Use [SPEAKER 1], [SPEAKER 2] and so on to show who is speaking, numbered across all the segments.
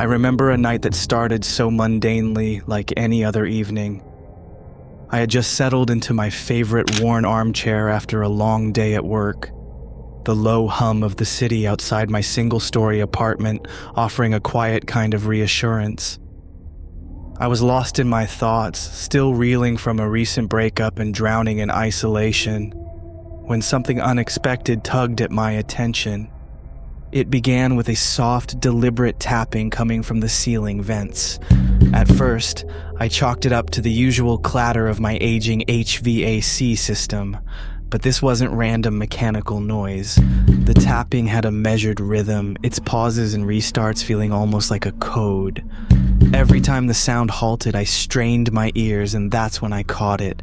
[SPEAKER 1] I remember a night that started so mundanely, like any other evening. I had just settled into my favorite worn armchair after a long day at work. The low hum of the city outside my single-story apartment offering a quiet kind of reassurance. I was lost in my thoughts, still reeling from a recent breakup and drowning in isolation, when something unexpected tugged at my attention. It began with a soft, deliberate tapping coming from the ceiling vents. At first, I chalked it up to the usual clatter of my aging HVAC system, but this wasn't random mechanical noise. The tapping had a measured rhythm, its pauses and restarts feeling almost like a code. Every time the sound halted, I strained my ears, and that's when I caught it.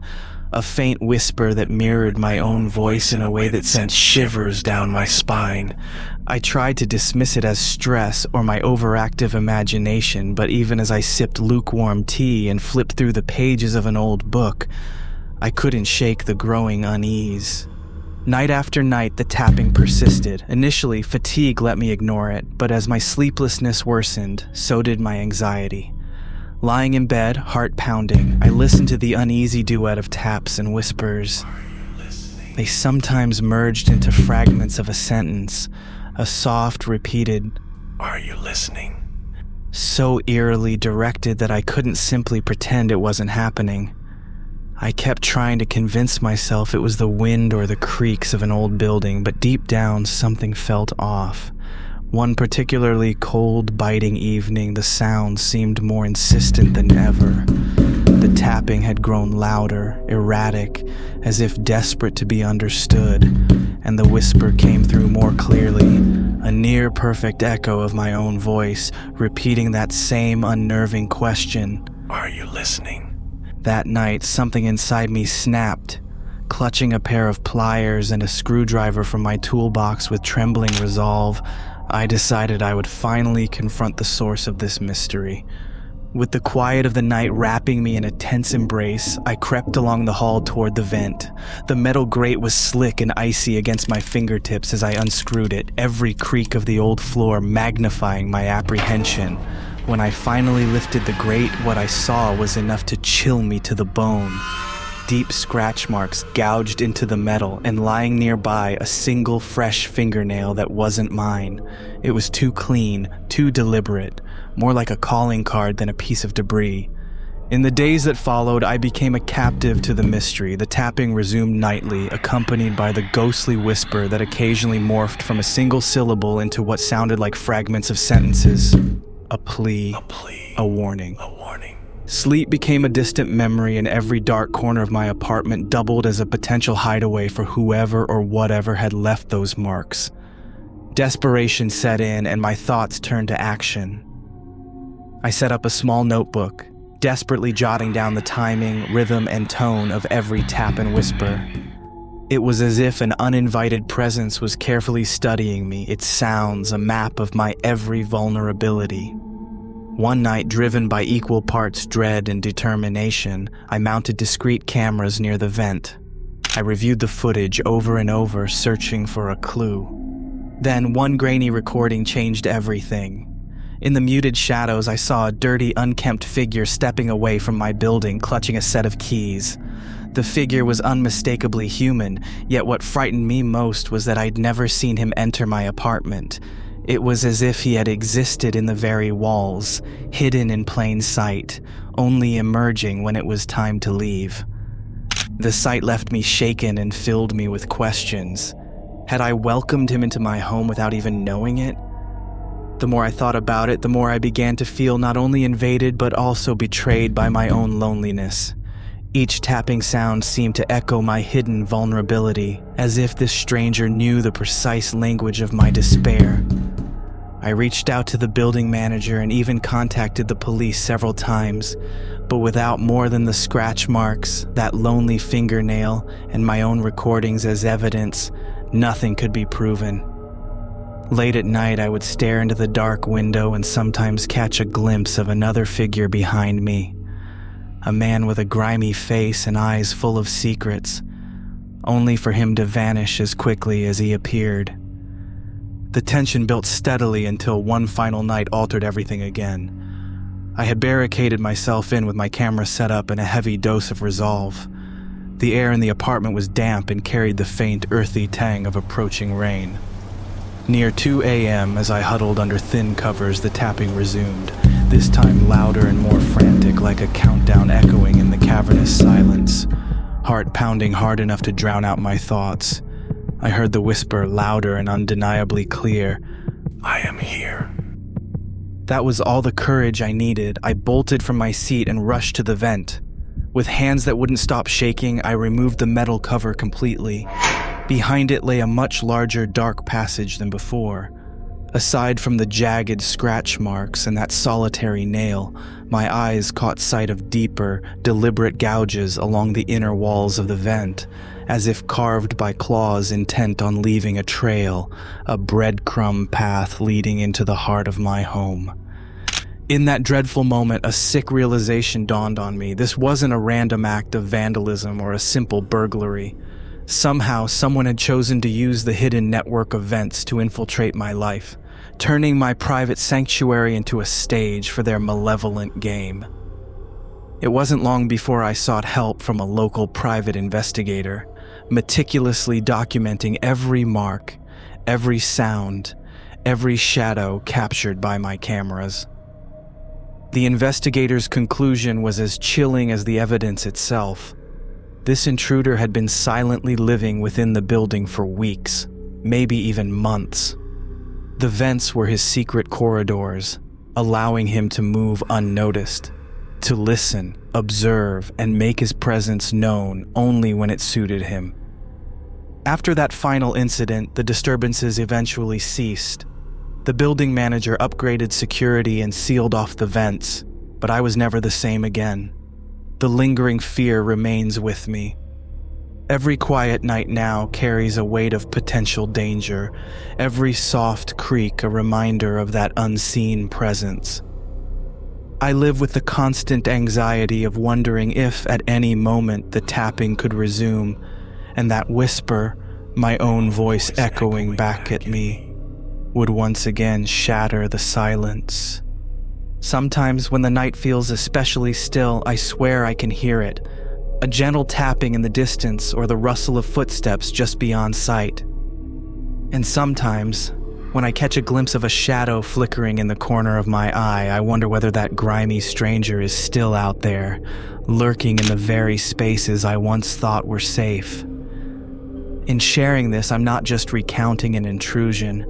[SPEAKER 1] A faint whisper that mirrored my own voice in a way that sent shivers down my spine. I tried to dismiss it as stress or my overactive imagination, but even as I sipped lukewarm tea and flipped through the pages of an old book, I couldn't shake the growing unease. Night after night, the tapping persisted. Initially, fatigue let me ignore it, but as my sleeplessness worsened, so did my anxiety. Lying in bed, heart pounding, I listened to the uneasy duet of taps and whispers. They sometimes merged into fragments of a sentence, a soft, repeated, "Are you listening?" So eerily directed that I couldn't simply pretend it wasn't happening. I kept trying to convince myself it was the wind or the creaks of an old building, but deep down something felt off. One particularly cold, biting evening, the sound seemed more insistent than ever. The tapping had grown louder, erratic, as if desperate to be understood, and the whisper came through more clearly, a near-perfect echo of my own voice, repeating that same unnerving question, "Are you listening?" That night, something inside me snapped. Clutching a pair of pliers and a screwdriver from my toolbox with trembling resolve, I decided I would finally confront the source of this mystery. With the quiet of the night wrapping me in a tense embrace, I crept along the hall toward the vent. The metal grate was slick and icy against my fingertips as I unscrewed it, every creak of the old floor magnifying my apprehension. When I finally lifted the grate, what I saw was enough to chill me to the bone. Deep scratch marks gouged into the metal, and lying nearby, a single fresh fingernail that wasn't mine. It was too clean, too deliberate, more like a calling card than a piece of debris. In the days that followed, I became a captive to the mystery. The tapping resumed nightly, accompanied by the ghostly whisper that occasionally morphed from a single syllable into what sounded like fragments of sentences. A plea, a warning. Sleep became a distant memory, and every dark corner of my apartment doubled as a potential hideaway for whoever or whatever had left those marks. Desperation set in, and my thoughts turned to action. I set up a small notebook, desperately jotting down the timing, rhythm, and tone of every tap and whisper. It was as if an uninvited presence was carefully studying me, its sounds a map of my every vulnerability. One night, driven by equal parts dread and determination, I mounted discreet cameras near the vent. I reviewed the footage over and over, searching for a clue. Then one grainy recording changed everything. In the muted shadows, I saw a dirty, unkempt figure stepping away from my building, clutching a set of keys. The figure was unmistakably human, yet what frightened me most was that I'd never seen him enter my apartment. It was as if he had existed in the very walls, hidden in plain sight, only emerging when it was time to leave. The sight left me shaken and filled me with questions. Had I welcomed him into my home without even knowing it? The more I thought about it, the more I began to feel not only invaded but also betrayed by my own loneliness. Each tapping sound seemed to echo my hidden vulnerability, as if this stranger knew the precise language of my despair. I reached out to the building manager and even contacted the police several times, but without more than the scratch marks, that lonely fingernail, and my own recordings as evidence, nothing could be proven. Late at night, I would stare into the dark window and sometimes catch a glimpse of another figure behind me. A man with a grimy face and eyes full of secrets, only for him to vanish as quickly as he appeared. The tension built steadily until one final night altered everything again. I had barricaded myself in with my camera set up and a heavy dose of resolve. The air in the apartment was damp and carried the faint, earthy tang of approaching rain. Near 2 a.m., as I huddled under thin covers, the tapping resumed, this time louder and more frantic, like a countdown echoing in the cavernous silence. Heart pounding hard enough to drown out my thoughts. I heard the whisper louder and undeniably clear, "I am here." That was all the courage I needed. I bolted from my seat and rushed to the vent. With hands that wouldn't stop shaking, I removed the metal cover completely. Behind it lay a much larger, dark passage than before. Aside from the jagged scratch marks and that solitary nail, my eyes caught sight of deeper, deliberate gouges along the inner walls of the vent, as if carved by claws intent on leaving a trail, a breadcrumb path leading into the heart of my home. In that dreadful moment, a sick realization dawned on me. This wasn't a random act of vandalism or a simple burglary. Somehow, someone had chosen to use the hidden network of vents to infiltrate my life, turning my private sanctuary into a stage for their malevolent game. It wasn't long before I sought help from a local private investigator, meticulously documenting every mark, every sound, every shadow captured by my cameras. The investigator's conclusion was as chilling as the evidence itself. This intruder had been silently living within the building for weeks, maybe even months. The vents were his secret corridors, allowing him to move unnoticed, to listen, observe, and make his presence known only when it suited him. After that final incident, the disturbances eventually ceased. The building manager upgraded security and sealed off the vents, but I was never the same again. The lingering fear remains with me. Every quiet night now carries a weight of potential danger, every soft creak a reminder of that unseen presence. I live with the constant anxiety of wondering if at any moment the tapping could resume, and that whisper, my own voice echoing back at me, would once again shatter the silence. Sometimes when the night feels especially still, I swear I can hear it. A gentle tapping in the distance or the rustle of footsteps just beyond sight. And sometimes, when I catch a glimpse of a shadow flickering in the corner of my eye, I wonder whether that grimy stranger is still out there, lurking in the very spaces I once thought were safe. In sharing this, I'm not just recounting an intrusion.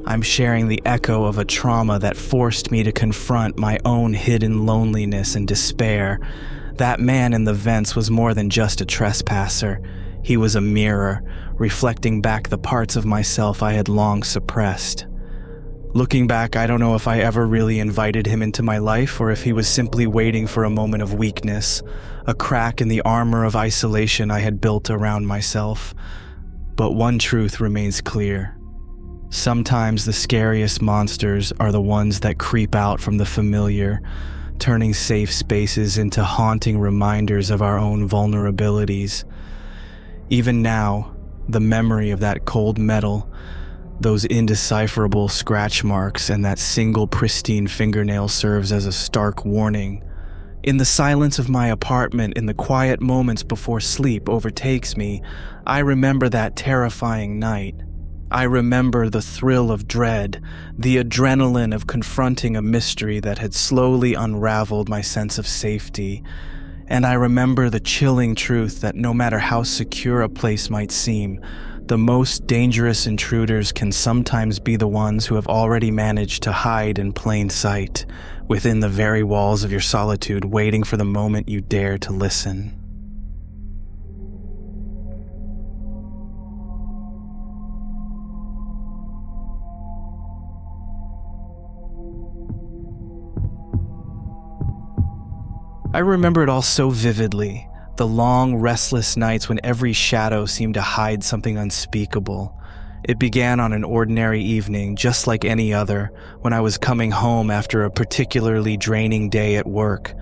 [SPEAKER 1] I'm sharing the echo of a trauma that forced me to confront my own hidden loneliness and despair. That man in the vents was more than just a trespasser. He was a mirror, reflecting back the parts of myself I had long suppressed. Looking back, I don't know if I ever really invited him into my life or if he was simply waiting for a moment of weakness, a crack in the armor of isolation I had built around myself. But one truth remains clear. Sometimes the scariest monsters are the ones that creep out from the familiar, turning safe spaces into haunting reminders of our own vulnerabilities. Even now, the memory of that cold metal, those indecipherable scratch marks, and that single pristine fingernail serves as a stark warning. In the silence of my apartment, in the quiet moments before sleep overtakes me, I remember that terrifying night. I remember the thrill of dread, the adrenaline of confronting a mystery that had slowly unraveled my sense of safety. And I remember the chilling truth that no matter how secure a place might seem, the most dangerous intruders can sometimes be the ones who have already managed to hide in plain sight, within the very walls of your solitude, waiting for the moment you dare to listen. I remember it all so vividly, the long, restless nights when every shadow seemed to hide something unspeakable. It began on an ordinary evening, just like any other, when I was coming home after a particularly draining day at work.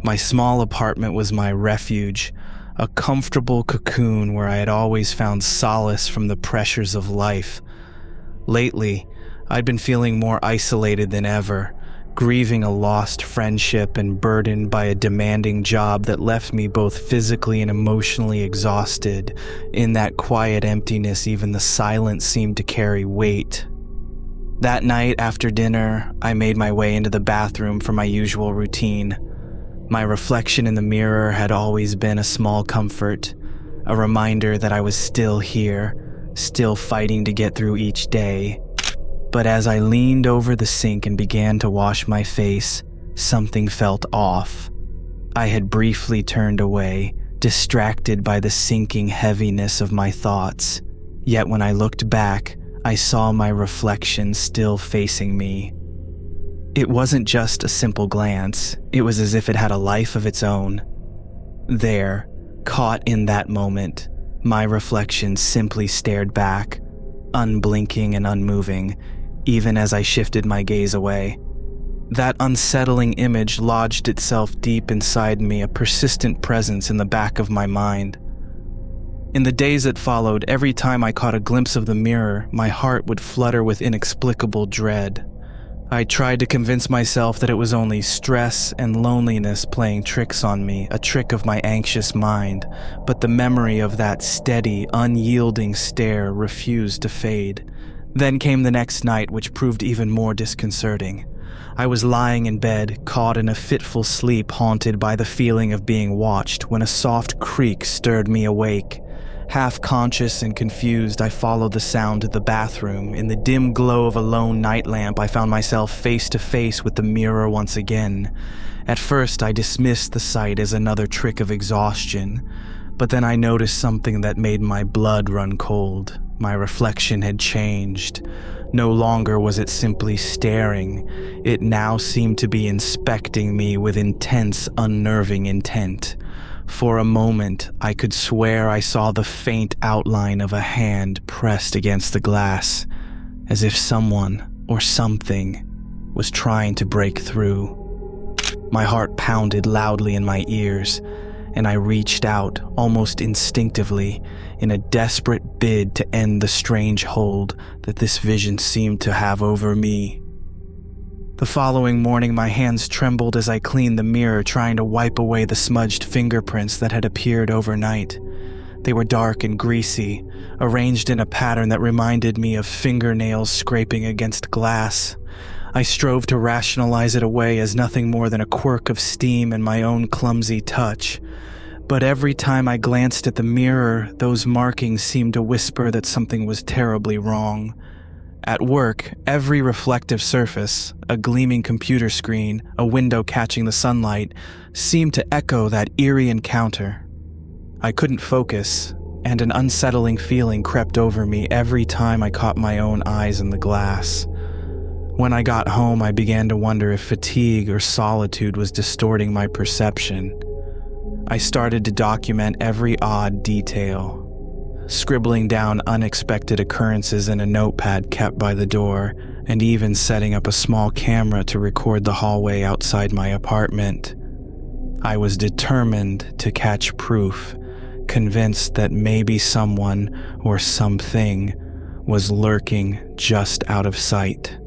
[SPEAKER 1] My small apartment was my refuge, a comfortable cocoon where I had always found solace from the pressures of life. Lately, I'd been feeling more isolated than ever, grieving a lost friendship and burdened by a demanding job that left me both physically and emotionally exhausted. In that quiet emptiness, even the silence seemed to carry weight. That night after dinner, I made my way into the bathroom for my usual routine. My reflection in the mirror had always been a small comfort, a reminder that I was still here, still fighting to get through each day. But as I leaned over the sink and began to wash my face, something felt off. I had briefly turned away, distracted by the sinking heaviness of my thoughts. Yet when I looked back, I saw my reflection still facing me. It wasn't just a simple glance, it was as if it had a life of its own. There, caught in that moment, my reflection simply stared back, unblinking and unmoving, even as I shifted my gaze away. That unsettling image lodged itself deep inside me, a persistent presence in the back of my mind. In the days that followed, every time I caught a glimpse of the mirror, my heart would flutter with inexplicable dread. I tried to convince myself that it was only stress and loneliness playing tricks on me, a trick of my anxious mind, but the memory of that steady, unyielding stare refused to fade. Then came the next night, which proved even more disconcerting. I was lying in bed, caught in a fitful sleep, haunted by the feeling of being watched, when a soft creak stirred me awake. Half conscious and confused, I followed the sound to the bathroom. In the dim glow of a lone night lamp, I found myself face to face with the mirror once again. At first, I dismissed the sight as another trick of exhaustion, but then I noticed something that made my blood run cold. My reflection had changed. No longer was it simply staring. It now seemed to be inspecting me with intense, unnerving intent. For a moment, I could swear I saw the faint outline of a hand pressed against the glass, as if someone or something was trying to break through. My heart pounded loudly in my ears, and I reached out almost instinctively in a desperate bid to end the strange hold that this vision seemed to have over me. The following morning, my hands trembled as I cleaned the mirror, trying to wipe away the smudged fingerprints that had appeared overnight. They were dark and greasy, arranged in a pattern that reminded me of fingernails scraping against glass. I strove to rationalize it away as nothing more than a quirk of steam and my own clumsy touch. But every time I glanced at the mirror, those markings seemed to whisper that something was terribly wrong. At work, every reflective surface, a gleaming computer screen, a window catching the sunlight, seemed to echo that eerie encounter. I couldn't focus, and an unsettling feeling crept over me every time I caught my own eyes in the glass. When I got home, I began to wonder if fatigue or solitude was distorting my perception. I started to document every odd detail, scribbling down unexpected occurrences in a notepad kept by the door, and even setting up a small camera to record the hallway outside my apartment. I was determined to catch proof, convinced that maybe someone or something was lurking just out of sight.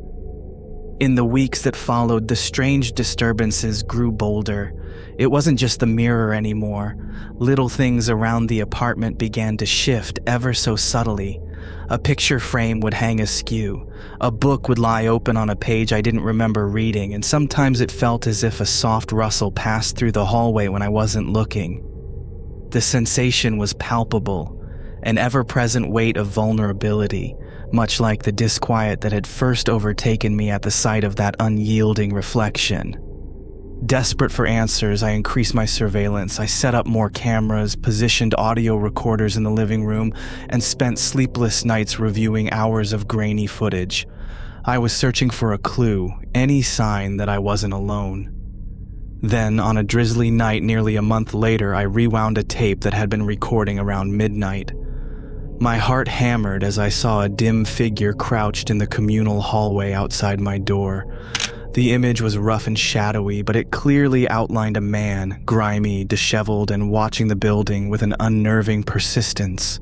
[SPEAKER 1] In the weeks that followed, the strange disturbances grew bolder. It wasn't just the mirror anymore. Little things around the apartment began to shift ever so subtly. A picture frame would hang askew. A book would lie open on a page I didn't remember reading, and sometimes it felt as if a soft rustle passed through the hallway when I wasn't looking. The sensation was palpable, an ever-present weight of vulnerability, much like the disquiet that had first overtaken me at the sight of that unyielding reflection. Desperate for answers, I increased my surveillance. I set up more cameras, positioned audio recorders in the living room, and spent sleepless nights reviewing hours of grainy footage. I was searching for a clue, any sign that I wasn't alone. Then, on a drizzly night nearly a month later, I rewound a tape that had been recording around midnight. My heart hammered as I saw a dim figure crouched in the communal hallway outside my door. The image was rough and shadowy, but it clearly outlined a man, grimy, disheveled, and watching the building with an unnerving persistence.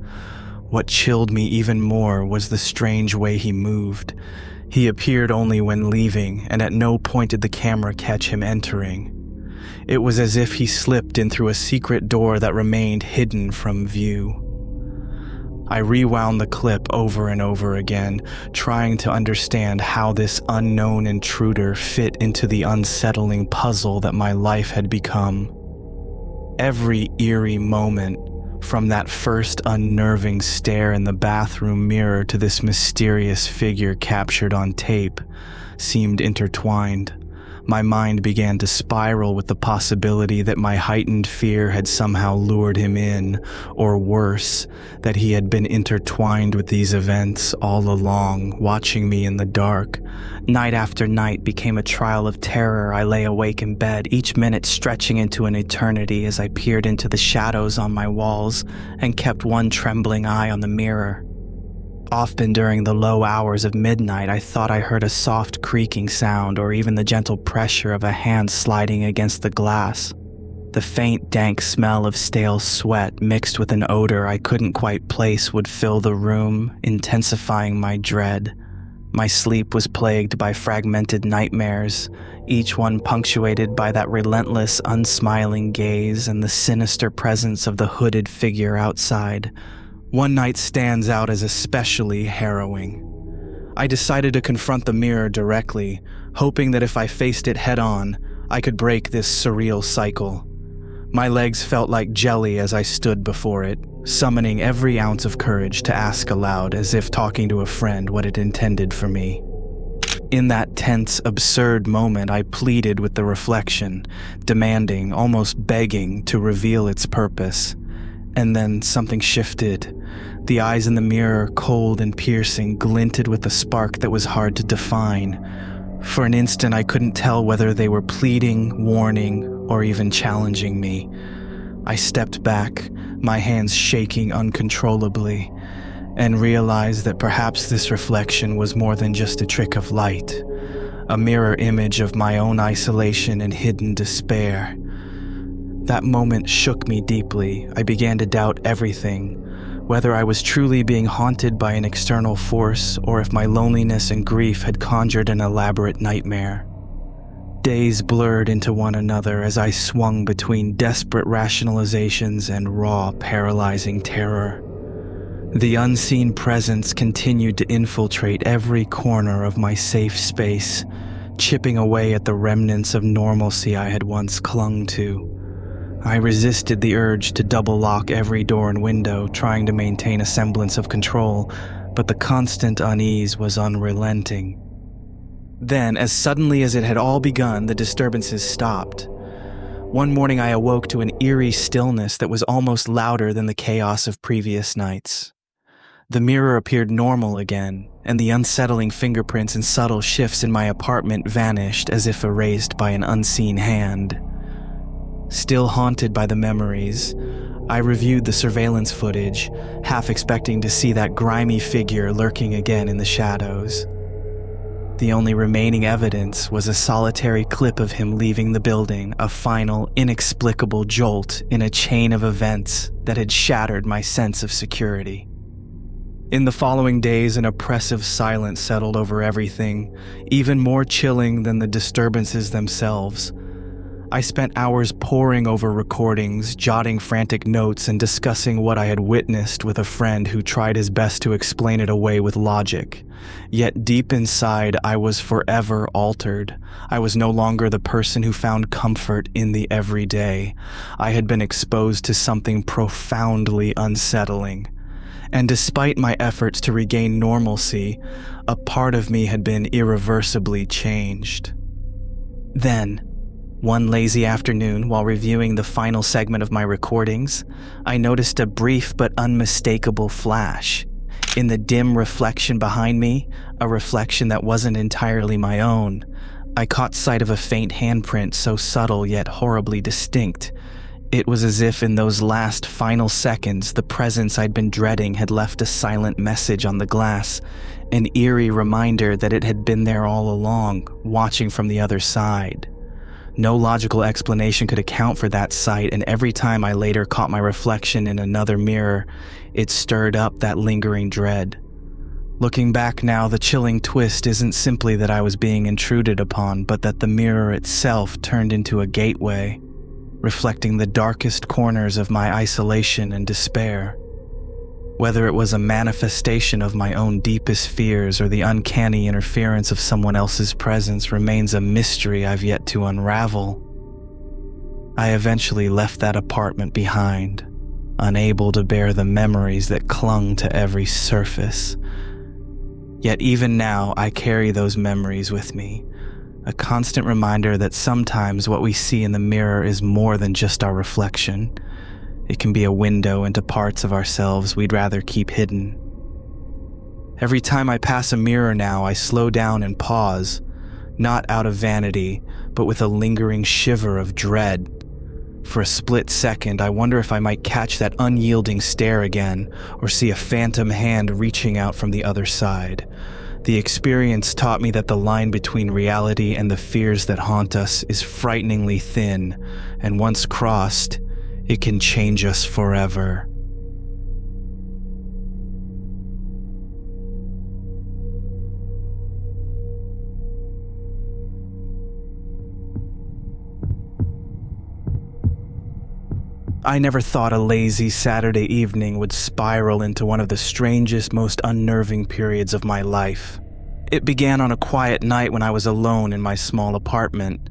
[SPEAKER 1] What chilled me even more was the strange way he moved. He appeared only when leaving, and at no point did the camera catch him entering. It was as if he slipped in through a secret door that remained hidden from view. I rewound the clip over and over again, trying to understand how this unknown intruder fit into the unsettling puzzle that my life had become. Every eerie moment, from that first unnerving stare in the bathroom mirror to this mysterious figure captured on tape, seemed intertwined. My mind began to spiral with the possibility that my heightened fear had somehow lured him in, or worse, that he had been intertwined with these events all along, watching me in the dark. Night after night became a trial of terror. I lay awake in bed, each minute stretching into an eternity as I peered into the shadows on my walls and kept one trembling eye on the mirror. Often during the low hours of midnight, I thought I heard a soft creaking sound or even the gentle pressure of a hand sliding against the glass. The faint, dank smell of stale sweat mixed with an odor I couldn't quite place would fill the room, intensifying my dread. My sleep was plagued by fragmented nightmares, each one punctuated by that relentless, unsmiling gaze and the sinister presence of the hooded figure outside. One night stands out as especially harrowing. I decided to confront the mirror directly, hoping that if I faced it head-on, I could break this surreal cycle. My legs felt like jelly as I stood before it, summoning every ounce of courage to ask aloud, as if talking to a friend, what it intended for me. In that tense, absurd moment, I pleaded with the reflection, demanding, almost begging, to reveal its purpose. And then something shifted. The eyes in the mirror, cold and piercing, glinted with a spark that was hard to define. For an instant, I couldn't tell whether they were pleading, warning, or even challenging me. I stepped back, my hands shaking uncontrollably, and realized that perhaps this reflection was more than just a trick of light, a mirror image of my own isolation and hidden despair. That moment shook me deeply. I began to doubt everything, whether I was truly being haunted by an external force or if my loneliness and grief had conjured an elaborate nightmare. Days blurred into one another as I swung between desperate rationalizations and raw, paralyzing terror. The unseen presence continued to infiltrate every corner of my safe space, chipping away at the remnants of normalcy I had once clung to. I resisted the urge to double-lock every door and window, trying to maintain a semblance of control, but the constant unease was unrelenting. Then, as suddenly as it had all begun, the disturbances stopped. One morning I awoke to an eerie stillness that was almost louder than the chaos of previous nights. The mirror appeared normal again, and the unsettling fingerprints and subtle shifts in my apartment vanished as if erased by an unseen hand. Still haunted by the memories, I reviewed the surveillance footage, half expecting to see that grimy figure lurking again in the shadows. The only remaining evidence was a solitary clip of him leaving the building, a final, inexplicable jolt in a chain of events that had shattered my sense of security. In the following days, an oppressive silence settled over everything, even more chilling than the disturbances themselves. I spent hours poring over recordings, jotting frantic notes, and discussing what I had witnessed with a friend who tried his best to explain it away with logic. Yet deep inside, I was forever altered. I was no longer the person who found comfort in the everyday. I had been exposed to something profoundly unsettling. And despite my efforts to regain normalcy, a part of me had been irreversibly changed. Then, one lazy afternoon, while reviewing the final segment of my recordings, I noticed a brief but unmistakable flash. In the dim reflection behind me, a reflection that wasn't entirely my own, I caught sight of a faint handprint so subtle yet horribly distinct. It was as if in those last final seconds, the presence I'd been dreading had left a silent message on the glass, an eerie reminder that it had been there all along, watching from the other side. No logical explanation could account for that sight, and every time I later caught my reflection in another mirror, it stirred up that lingering dread. Looking back now, the chilling twist isn't simply that I was being intruded upon, but that the mirror itself turned into a gateway, reflecting the darkest corners of my isolation and despair. Whether it was a manifestation of my own deepest fears or the uncanny interference of someone else's presence remains a mystery I've yet to unravel. I eventually left that apartment behind, unable to bear the memories that clung to every surface. Yet even now, I carry those memories with me, a constant reminder that sometimes what we see in the mirror is more than just our reflection. It can be a window into parts of ourselves we'd rather keep hidden. Every time I pass a mirror now, I slow down and pause, not out of vanity, but with a lingering shiver of dread. For a split second, I wonder if I might catch that unyielding stare again, or see a phantom hand reaching out from the other side. The experience taught me that the line between reality and the fears that haunt us is frighteningly thin, and once crossed, it can change us forever. I never thought a lazy Saturday evening would spiral into one of the strangest, most unnerving periods of my life. It began on a quiet night when I was alone in my small apartment.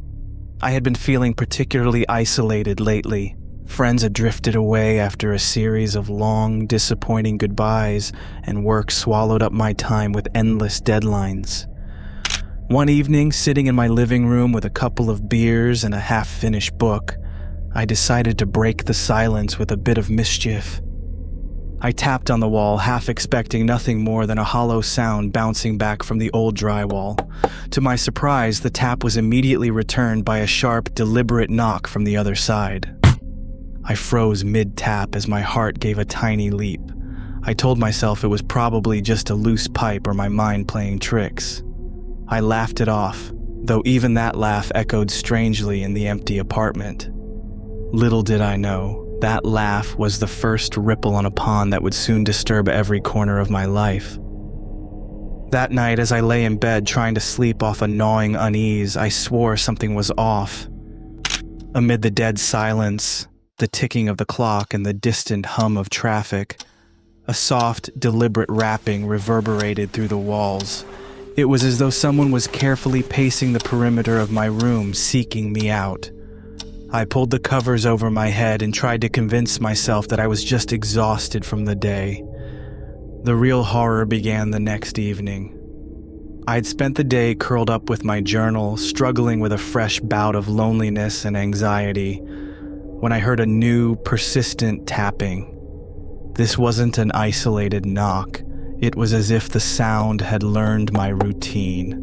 [SPEAKER 1] I had been feeling particularly isolated lately. Friends had drifted away after a series of long, disappointing goodbyes, and work swallowed up my time with endless deadlines. One evening, sitting in my living room with a couple of beers and a half-finished book, I decided to break the silence with a bit of mischief. I tapped on the wall, half expecting nothing more than a hollow sound bouncing back from the old drywall. To my surprise, the tap was immediately returned by a sharp, deliberate knock from the other side. I froze mid-tap as my heart gave a tiny leap. I told myself it was probably just a loose pipe or my mind playing tricks. I laughed it off, though even that laugh echoed strangely in the empty apartment. Little did I know, that laugh was the first ripple on a pond that would soon disturb every corner of my life. That night, as I lay in bed trying to sleep off a gnawing unease, I swore something was off. Amid the dead silence, the ticking of the clock, and the distant hum of traffic, a soft, deliberate rapping reverberated through the walls. It was as though someone was carefully pacing the perimeter of my room, seeking me out. I pulled the covers over my head and tried to convince myself that I was just exhausted from the day. The real horror began the next evening. I'd spent the day curled up with my journal, struggling with a fresh bout of loneliness and anxiety, when I heard a new, persistent tapping. This wasn't an isolated knock. It was as if the sound had learned my routine.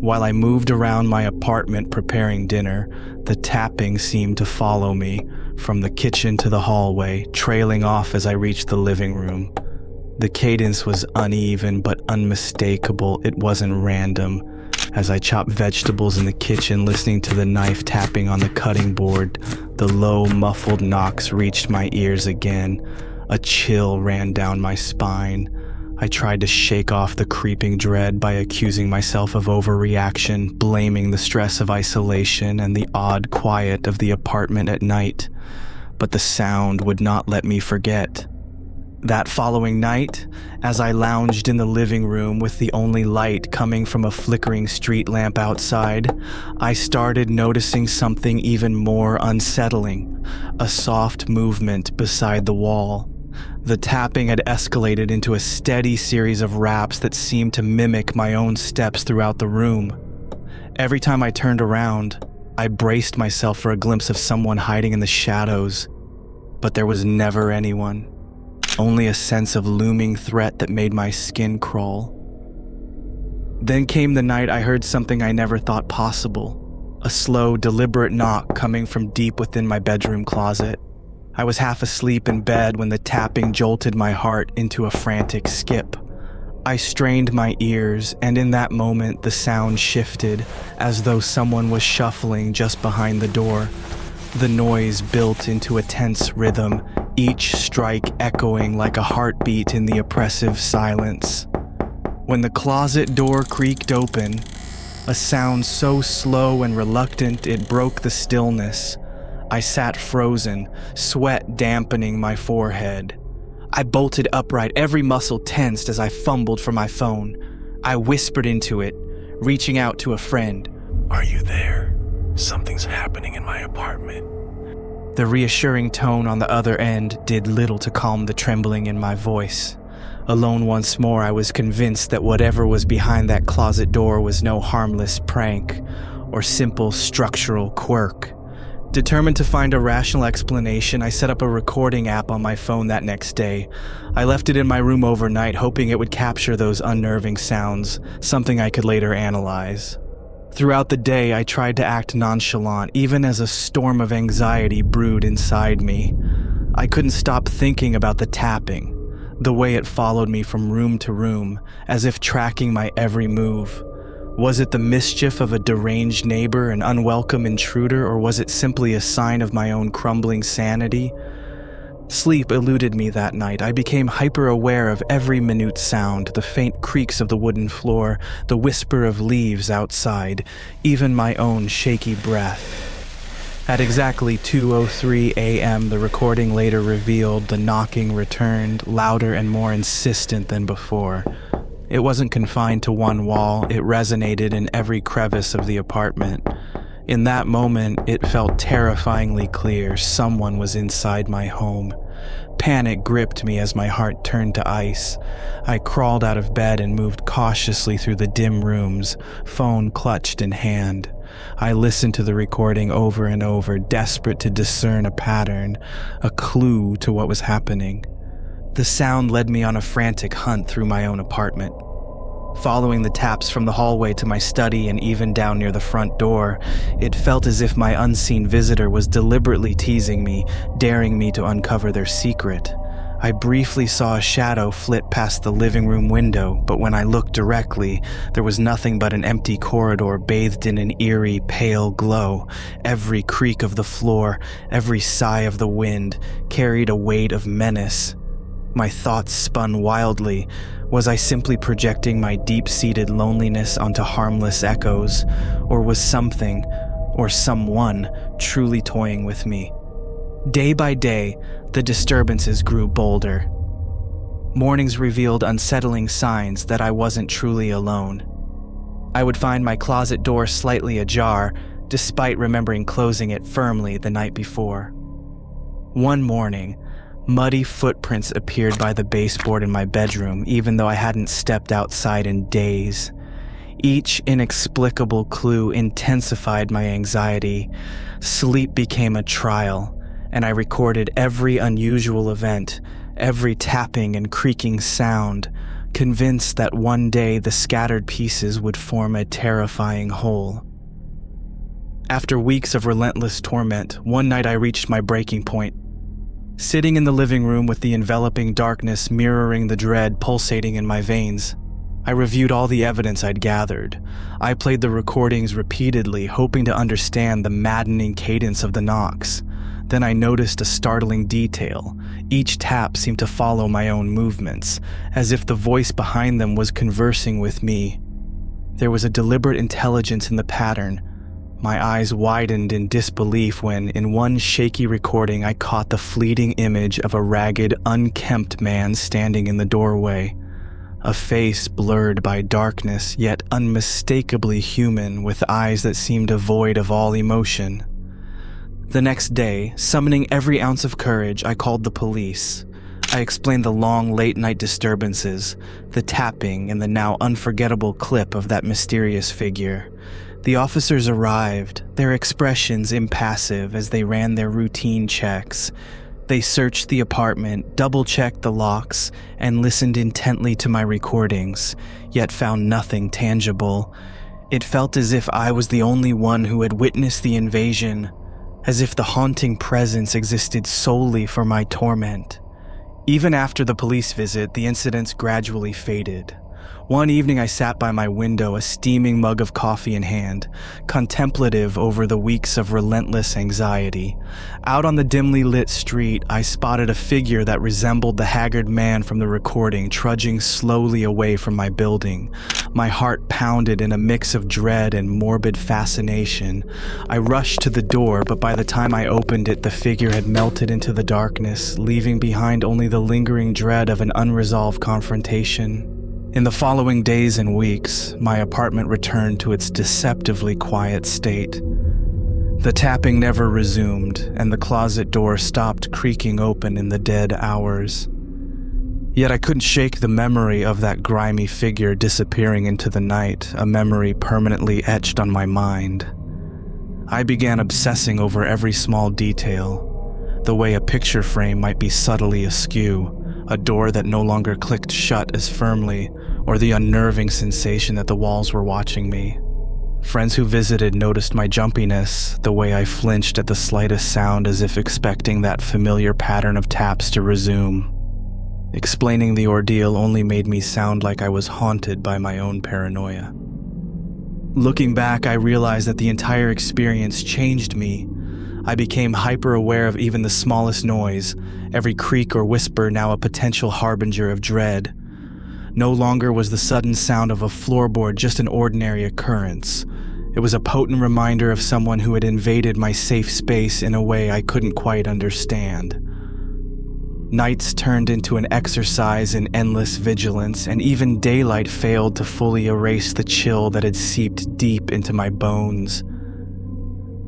[SPEAKER 1] While I moved around my apartment preparing dinner, the tapping seemed to follow me, from the kitchen to the hallway, trailing off as I reached the living room. The cadence was uneven but unmistakable. It wasn't random. As I chopped vegetables in the kitchen, listening to the knife tapping on the cutting board, the low, muffled knocks reached my ears again. A chill ran down my spine. I tried to shake off the creeping dread by accusing myself of overreaction, blaming the stress of isolation and the odd quiet of the apartment at night. But the sound would not let me forget. That following night, as I lounged in the living room with the only light coming from a flickering street lamp outside, I started noticing something even more unsettling, a soft movement beside the wall. The tapping had escalated into a steady series of raps that seemed to mimic my own steps throughout the room. Every time I turned around, I braced myself for a glimpse of someone hiding in the shadows, but there was never anyone. Only a sense of looming threat that made my skin crawl. Then came the night I heard something I never thought possible, a slow, deliberate knock coming from deep within my bedroom closet. I was half asleep in bed when the tapping jolted my heart into a frantic skip. I strained my ears, and in that moment the sound shifted, as though someone was shuffling just behind the door. The noise built into a tense rhythm, each strike echoing like a heartbeat in the oppressive silence. When the closet door creaked open, a sound so slow and reluctant it broke the stillness, I sat frozen, sweat dampening my forehead. I bolted upright, every muscle tensed as I fumbled for my phone. I whispered into it, reaching out to a friend.
[SPEAKER 2] "Are you there? Something's happening in my apartment."
[SPEAKER 1] The reassuring tone on the other end did little to calm the trembling in my voice. Alone once more, I was convinced that whatever was behind that closet door was no harmless prank or simple structural quirk. Determined to find a rational explanation, I set up a recording app on my phone that next day. I left it in my room overnight, hoping it would capture those unnerving sounds, something I could later analyze. Throughout the day, I tried to act nonchalant, even as a storm of anxiety brewed inside me. I couldn't stop thinking about the tapping, the way it followed me from room to room, as if tracking my every move. Was it the mischief of a deranged neighbor, an unwelcome intruder, or was it simply a sign of my own crumbling sanity? Sleep eluded me that night. I became hyper-aware of every minute sound, the faint creaks of the wooden floor, the whisper of leaves outside, even my own shaky breath. At exactly 2:03 a.m., the recording later revealed the knocking returned, louder and more insistent than before. It wasn't confined to one wall, it resonated in every crevice of the apartment. In that moment, it felt terrifyingly clear someone was inside my home. Panic gripped me as my heart turned to ice. I crawled out of bed and moved cautiously through the dim rooms, phone clutched in hand. I listened to the recording over and over, desperate to discern a pattern, a clue to what was happening. The sound led me on a frantic hunt through my own apartment. Following the taps from the hallway to my study and even down near the front door, it felt as if my unseen visitor was deliberately teasing me, daring me to uncover their secret. I briefly saw a shadow flit past the living room window, but when I looked directly, there was nothing but an empty corridor bathed in an eerie, pale glow. Every creak of the floor, every sigh of the wind, carried a weight of menace. My thoughts spun wildly. Was I simply projecting my deep-seated loneliness onto harmless echoes? Or was something, or someone, truly toying with me? Day by day, the disturbances grew bolder. Mornings revealed unsettling signs that I wasn't truly alone. I would find my closet door slightly ajar, despite remembering closing it firmly the night before. One morning, muddy footprints appeared by the baseboard in my bedroom, even though I hadn't stepped outside in days. Each inexplicable clue intensified my anxiety. Sleep became a trial, and I recorded every unusual event, every tapping and creaking sound, convinced that one day the scattered pieces would form a terrifying whole. After weeks of relentless torment, one night I reached my breaking point. Sitting in the living room with the enveloping darkness mirroring the dread pulsating in my veins, I reviewed all the evidence I'd gathered. I played the recordings repeatedly, hoping to understand the maddening cadence of the knocks. Then I noticed a startling detail. Each tap seemed to follow my own movements, as if the voice behind them was conversing with me. There was a deliberate intelligence in the pattern. My eyes widened in disbelief when, in one shaky recording, I caught the fleeting image of a ragged, unkempt man standing in the doorway. A face blurred by darkness, yet unmistakably human, with eyes that seemed devoid of all emotion. The next day, summoning every ounce of courage, I called the police. I explained the long, late-night disturbances, the tapping, and the now unforgettable clip of that mysterious figure. The officers arrived, their expressions impassive as they ran their routine checks. They searched the apartment, double-checked the locks, and listened intently to my recordings, yet found nothing tangible. It felt as if I was the only one who had witnessed the invasion, as if the haunting presence existed solely for my torment. Even after the police visit, the incidents gradually faded. One evening I sat by my window, a steaming mug of coffee in hand, contemplative over the weeks of relentless anxiety. Out on the dimly lit street, I spotted a figure that resembled the haggard man from the recording, trudging slowly away from my building. My heart pounded in a mix of dread and morbid fascination. I rushed to the door, but by the time I opened it, the figure had melted into the darkness, leaving behind only the lingering dread of an unresolved confrontation. In the following days and weeks, my apartment returned to its deceptively quiet state. The tapping never resumed, and the closet door stopped creaking open in the dead hours. Yet I couldn't shake the memory of that grimy figure disappearing into the night, a memory permanently etched on my mind. I began obsessing over every small detail, the way a picture frame might be subtly askew, a door that no longer clicked shut as firmly, or the unnerving sensation that the walls were watching me. Friends who visited noticed my jumpiness, the way I flinched at the slightest sound as if expecting that familiar pattern of taps to resume. Explaining the ordeal only made me sound like I was haunted by my own paranoia. Looking back, I realized that the entire experience changed me. I became hyper-aware of even the smallest noise, every creak or whisper now a potential harbinger of dread. No longer was the sudden sound of a floorboard just an ordinary occurrence. It was a potent reminder of someone who had invaded my safe space in a way I couldn't quite understand. Nights turned into an exercise in endless vigilance, and even daylight failed to fully erase the chill that had seeped deep into my bones.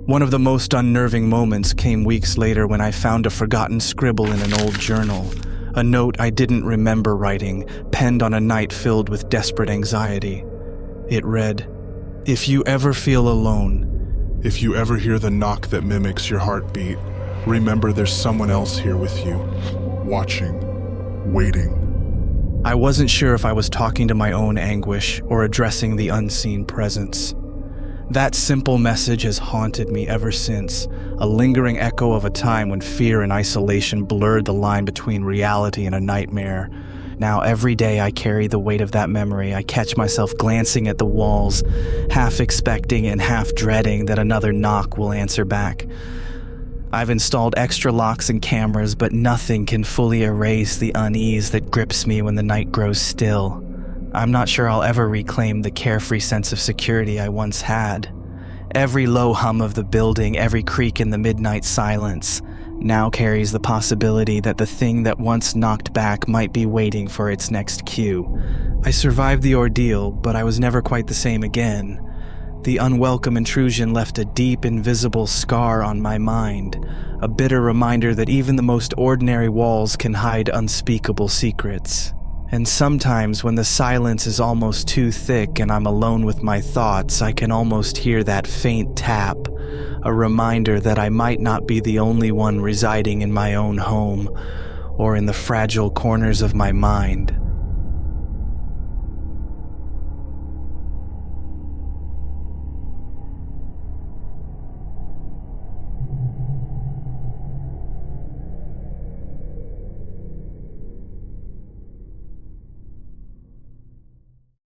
[SPEAKER 1] One of the most unnerving moments came weeks later when I found a forgotten scribble in an old journal, a note I didn't remember writing, penned on a night filled with desperate anxiety. It read, "If you ever feel alone,
[SPEAKER 3] if you ever hear the knock that mimics your heartbeat, remember there's someone else here with you, watching, waiting."
[SPEAKER 1] I wasn't sure if I was talking to my own anguish or addressing the unseen presence. That simple message has haunted me ever since, a lingering echo of a time when fear and isolation blurred the line between reality and a nightmare. Now every day I carry the weight of that memory. I catch myself glancing at the walls, half expecting and half dreading that another knock will answer back. I've installed extra locks and cameras, but nothing can fully erase the unease that grips me when the night grows still. I'm not sure I'll ever reclaim the carefree sense of security I once had. Every low hum of the building, every creak in the midnight silence, now carries the possibility that the thing that once knocked back might be waiting for its next cue. I survived the ordeal, but I was never quite the same again. The unwelcome intrusion left a deep, invisible scar on my mind, a bitter reminder that even the most ordinary walls can hide unspeakable secrets. And sometimes when the silence is almost too thick and I'm alone with my thoughts, I can almost hear that faint tap, a reminder that I might not be the only one residing in my own home or in the fragile corners of my mind.